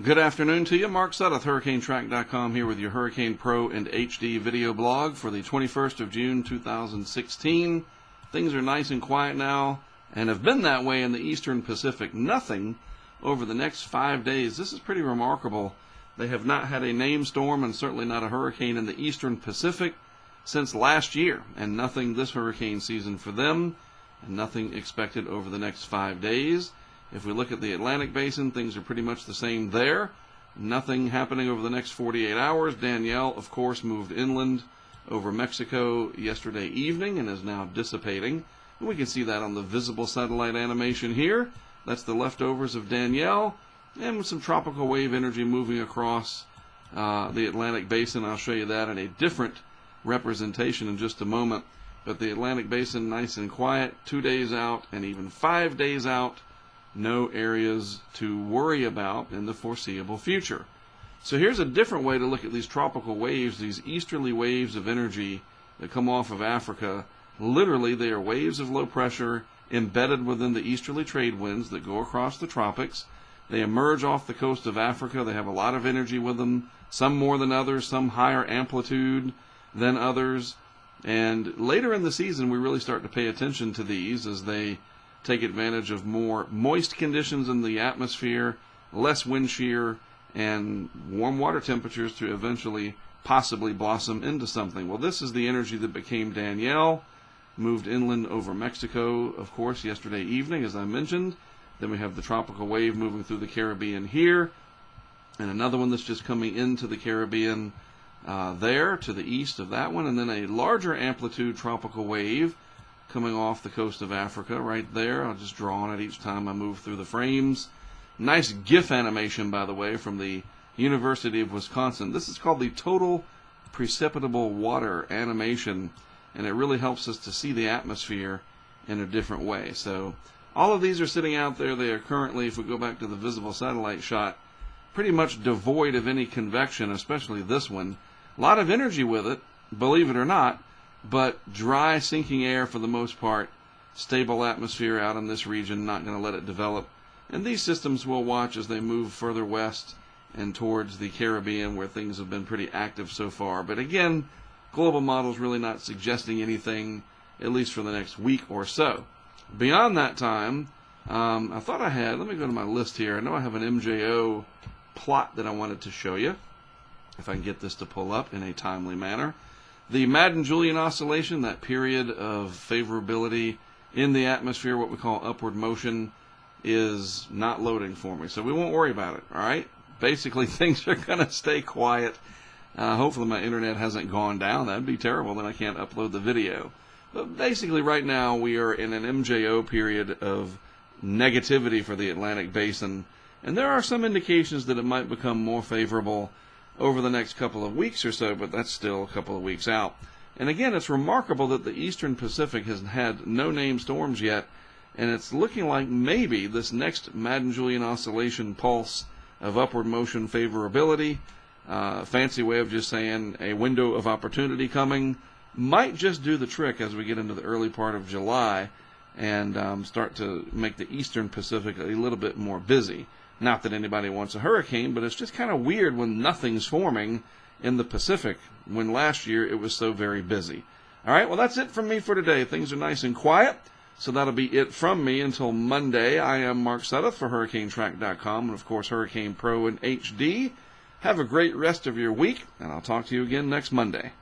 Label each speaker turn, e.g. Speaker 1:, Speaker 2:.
Speaker 1: Good afternoon to you. Mark Sudduth, HurricaneTrack.com here with your Hurricane Pro and HD video blog for the 21st of June 2016. Things are nice and quiet now and have been that way in the Eastern Pacific. Nothing over the next 5 days. This is pretty remarkable. They have not had a named storm and certainly not a hurricane in the Eastern Pacific since last year, and nothing this hurricane season for them, and nothing expected over the next 5 days. If we look at the Atlantic Basin, things are pretty much the same there. Nothing happening over the next 48 hours. Danielle, of course, moved inland over Mexico yesterday evening and is now dissipating. And we can see that on the visible satellite animation here. That's the leftovers of Danielle, and with some tropical wave energy moving across the Atlantic Basin. I'll show you that in a different representation in just a moment. But the Atlantic Basin, nice and quiet, 2 days out and even 5 days out. No areas to worry about in the foreseeable future. So here's a different way to look at these tropical waves, these easterly waves of energy that come off of Africa. Literally, they are waves of low pressure embedded within the easterly trade winds that go across the tropics. They emerge off the coast of Africa. They have a lot of energy with them, some more than others, some higher amplitude than others. And later in the season, we really start to pay attention to these as they take advantage of more moist conditions in the atmosphere, less wind shear, and warm water temperatures to eventually possibly blossom into something. Well, this is the energy that became Danielle, moved inland over Mexico, of course, yesterday evening, as I mentioned. Then we have the tropical wave moving through the Caribbean here, and another one that's just coming into the Caribbean there to the east of that one, and then a larger amplitude tropical wave coming off the coast of Africa right there. I'll just draw on it each time I move through the frames. Nice GIF animation, by the way, from the University of Wisconsin. This is called the Total Precipitable Water animation, and it really helps us to see the atmosphere in a different way. So all of these are sitting out there. They are currently, if we go back to the visible satellite shot, pretty much devoid of any convection, especially this one. A lot of energy with it, believe it or not, but dry, sinking air for the most part, stable atmosphere out in this region, not going to let it develop. And these systems we'll watch as they move further west and towards the Caribbean, where things have been pretty active so far. But again, global model's really not suggesting anything, at least for the next week or so. Beyond that time, I thought I had, let me go to my list here. I know I have an MJO plot that I wanted to show you, if I can get this to pull up in a timely manner. The Madden-Julian oscillation, that period of favorability in the atmosphere, what we call upward motion, is not loading for me. So we won't worry about it, all right? Basically, things are going to stay quiet. Hopefully my internet hasn't gone down. That would be terrible. Then I can't upload the video. But basically, right now, we are in an MJO period of negativity for the Atlantic Basin. And there are some indications that it might become more favorable over the next couple of weeks or so, but that's still a couple of weeks out. And again, it's remarkable that the Eastern Pacific has had no named storms yet, and it's looking like maybe this next Madden-Julian oscillation pulse of upward motion favorability, fancy way of just saying a window of opportunity coming, might just do the trick as we get into the early part of July and start to make the Eastern Pacific a little bit more busy. Not that anybody wants a hurricane, but it's just kind of weird when nothing's forming in the Pacific, when last year it was so very busy. All right, well, that's it from me for today. Things are nice and quiet, so that'll be it from me until Monday. I am Mark Sudduth for HurricaneTrack.com and, of course, Hurricane Pro and HD. Have a great rest of your week, and I'll talk to you again next Monday.